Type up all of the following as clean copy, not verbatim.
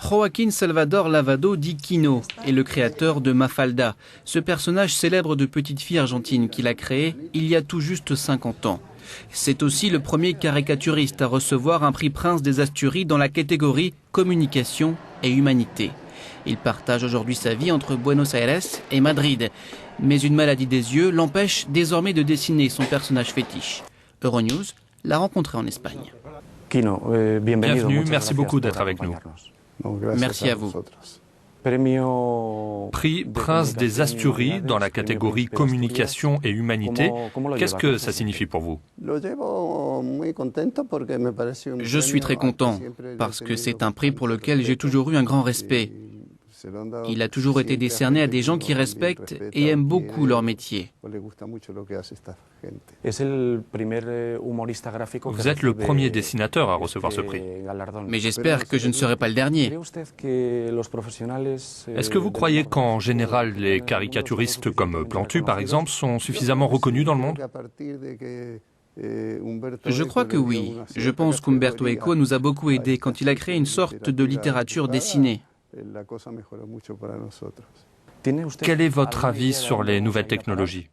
Joaquín Salvador Lavado dit Kino est le créateur de Mafalda, ce personnage célèbre de petite fille argentine qu'il a créé il y a tout juste 50 ans. C'est aussi le premier caricaturiste à recevoir un prix Prince des Asturies dans la catégorie Communication et Humanité. Il partage aujourd'hui sa vie entre Buenos Aires et Madrid, mais une maladie des yeux l'empêche désormais de dessiner son personnage fétiche. Euronews l'a rencontré en Espagne. Bienvenue, merci beaucoup d'être avec nous. Merci à vous. Prix Prince des Asturies dans la catégorie Communication et Humanité. Qu'est-ce que ça signifie pour vous? Je suis très content parce que c'est un prix pour lequel j'ai toujours eu un grand respect. Il a toujours été décerné à des gens qui respectent et aiment beaucoup leur métier. Vous êtes le premier dessinateur à recevoir ce prix. Mais j'espère que je ne serai pas le dernier. Est-ce que vous croyez qu'en général, les caricaturistes comme Plantu, par exemple, sont suffisamment reconnus dans le monde? Je crois que oui. Je pense qu'Umberto Eco nous a beaucoup aidés quand il a créé une sorte de littérature dessinée. Quel est votre avis sur les nouvelles technologies?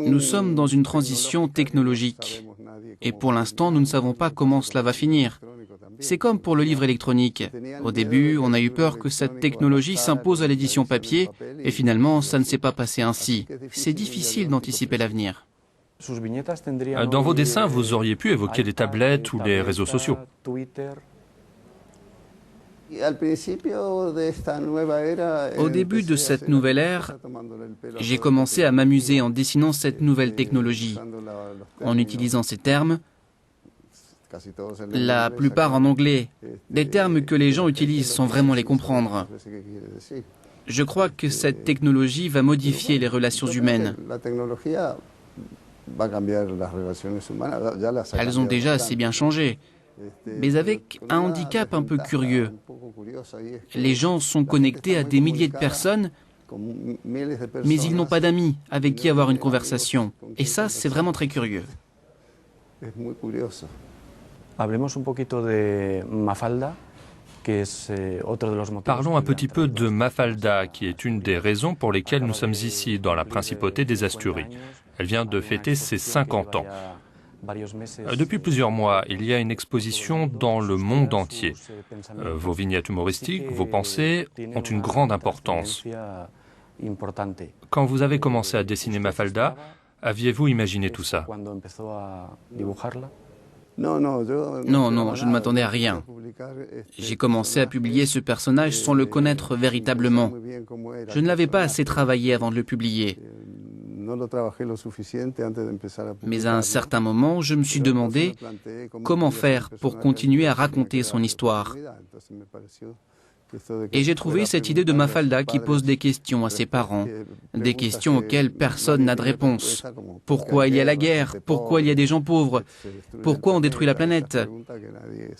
Nous sommes dans une transition technologique et pour l'instant, nous ne savons pas comment cela va finir. C'est comme pour le livre électronique. Au début, on a eu peur que cette technologie s'impose à l'édition papier et finalement, ça ne s'est pas passé ainsi. C'est difficile d'anticiper l'avenir. Dans vos dessins, vous auriez pu évoquer les tablettes ou les réseaux sociaux. Au début de cette nouvelle ère, j'ai commencé à m'amuser en dessinant cette nouvelle technologie, en utilisant ces termes, la plupart en anglais, des termes que les gens utilisent sans vraiment les comprendre. Je crois que cette technologie va modifier les relations humaines. Elles ont déjà assez bien changé, mais avec un handicap un peu curieux. Les gens sont connectés à des milliers de personnes, mais ils n'ont pas d'amis avec qui avoir une conversation. Et ça, c'est vraiment très curieux. Parlons un petit peu de Mafalda, qui est une des raisons pour lesquelles nous sommes ici, dans la principauté des Asturies. Elle vient de fêter ses 50 ans. Depuis plusieurs mois, il y a une exposition dans le monde entier. Vos vignettes humoristiques, vos pensées ont une grande importance. Quand vous avez commencé à dessiner Mafalda, aviez-vous imaginé tout ça? Non, je ne m'attendais à rien. J'ai commencé à publier ce personnage sans le connaître véritablement. Je ne l'avais pas assez travaillé avant de le publier. Mais à un certain moment, je me suis demandé comment faire pour continuer à raconter son histoire. Et j'ai trouvé cette idée de Mafalda qui pose des questions à ses parents, des questions auxquelles personne n'a de réponse. Pourquoi il y a la guerre? Pourquoi il y a des gens pauvres? Pourquoi on détruit la planète?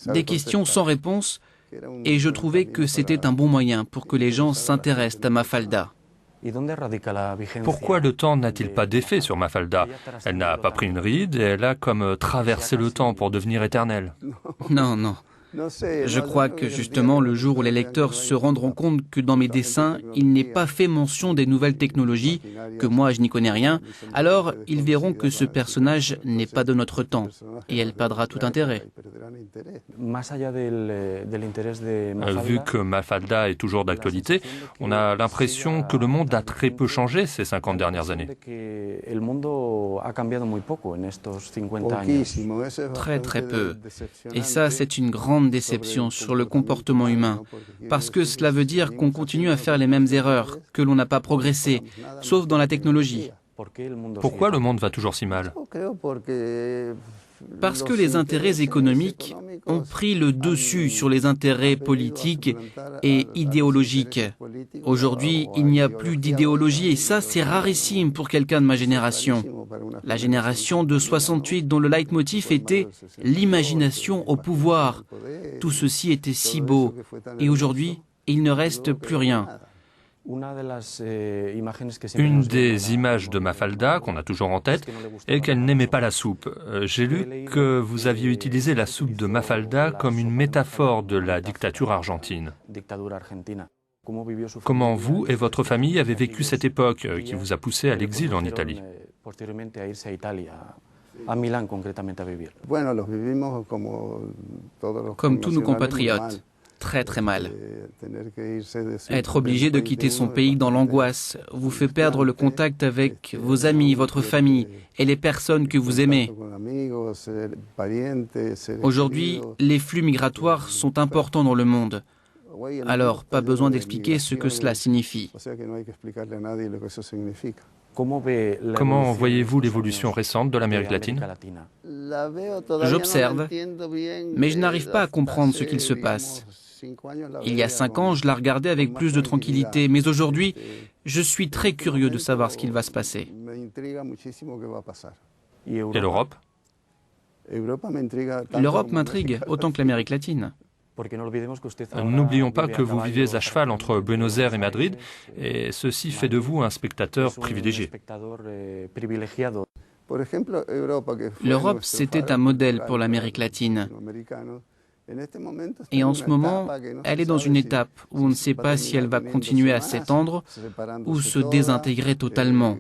Des questions sans réponse, et je trouvais que c'était un bon moyen pour que les gens s'intéressent à Mafalda. Pourquoi le temps n'a-t-il pas d'effet sur Mafalda? Elle n'a pas pris une ride et elle a comme traversé le temps pour devenir éternelle. Non. Je crois que justement, le jour où les lecteurs se rendront compte que dans mes dessins, il n'est pas fait mention des nouvelles technologies, que moi je n'y connais rien, alors ils verront que ce personnage n'est pas de notre temps et elle perdra tout intérêt. Vu que Mafalda est toujours d'actualité, on a l'impression que le monde a très peu changé ces 50 dernières années. Très peu. Et ça, c'est une grande déception sur le comportement humain, parce que cela veut dire qu'on continue à faire les mêmes erreurs, que l'on n'a pas progressé, sauf dans la technologie. Pourquoi le monde va toujours si mal? Parce que les intérêts économiques ont pris le dessus sur les intérêts politiques et idéologiques. Aujourd'hui, il n'y a plus d'idéologie et ça, c'est rarissime pour quelqu'un de ma génération. La génération de 68 dont le leitmotiv était « l'imagination au pouvoir ». Tout ceci était si beau et aujourd'hui, il ne reste plus rien. Une des images de Mafalda, qu'on a toujours en tête, est qu'elle n'aimait pas la soupe. J'ai lu que vous aviez utilisé la soupe de Mafalda comme une métaphore de la dictature argentine. Comment vous et votre famille avez vécu cette époque qui vous a poussé à l'exil en Italie? Comme tous nos compatriotes, très très mal. Être obligé de quitter son pays dans l'angoisse vous fait perdre le contact avec vos amis, votre famille et les personnes que vous aimez. Aujourd'hui, les flux migratoires sont importants dans le monde. Alors, pas besoin d'expliquer ce que cela signifie. Comment voyez-vous l'évolution récente de l'Amérique latine? J'observe, mais je n'arrive pas à comprendre ce qu'il se passe. Il y a 5 ans, je la regardais avec plus de tranquillité, mais aujourd'hui, je suis très curieux de savoir ce qu'il va se passer. Et l'Europe? L'Europe m'intrigue autant que l'Amérique latine. N'oublions pas que vous vivez à cheval entre Buenos Aires et Madrid, et ceci fait de vous un spectateur privilégié. L'Europe, c'était un modèle pour l'Amérique latine. Et en ce moment, elle est dans une étape où on ne sait pas si elle va continuer à s'étendre ou se désintégrer totalement.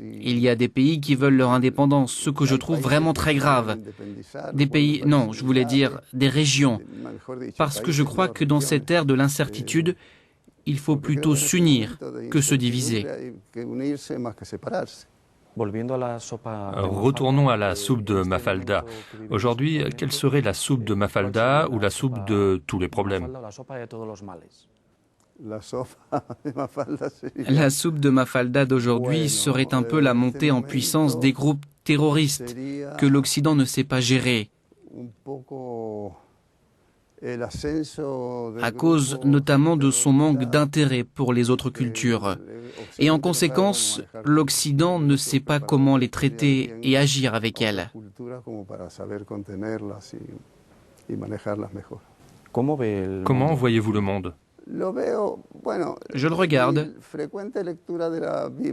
Il y a des pays qui veulent leur indépendance, ce que je trouve vraiment très grave. Des pays, non, je voulais dire des régions, parce que je crois que dans cette ère de l'incertitude, il faut plutôt s'unir que se diviser. Retournons à la soupe de Mafalda. Aujourd'hui, quelle serait la soupe de Mafalda ou la soupe de tous les problèmes? La soupe de Mafalda d'aujourd'hui serait un peu la montée en puissance des groupes terroristes que l'Occident ne sait pas gérer, à cause notamment de son manque d'intérêt pour les autres cultures. Et en conséquence, l'Occident ne sait pas comment les traiter et agir avec elles. Comment voyez-vous le monde? Je le regarde.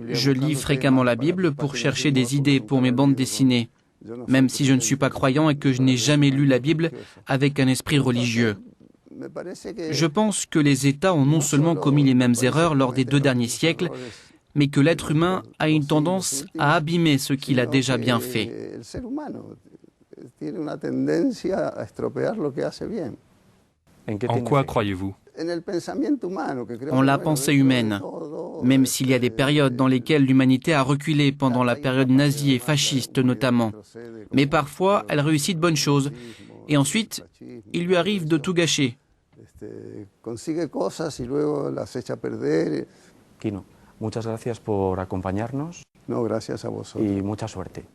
Je lis fréquemment la Bible pour chercher des idées pour mes bandes dessinées, même si je ne suis pas croyant et que je n'ai jamais lu la Bible avec un esprit religieux. Je pense que les États ont non seulement commis les mêmes erreurs lors des 2 derniers siècles, mais que l'être humain a une tendance à abîmer ce qu'il a déjà bien fait. En quoi croyez-vous? En la pensée humaine, même s'il y a des périodes dans lesquelles l'humanité a reculé pendant la période nazie et fasciste notamment. Mais parfois, elle réussit de bonnes choses. Et ensuite, il lui arrive de tout gâcher. Kino, muchas gracias por acompañarnos y mucha suerte.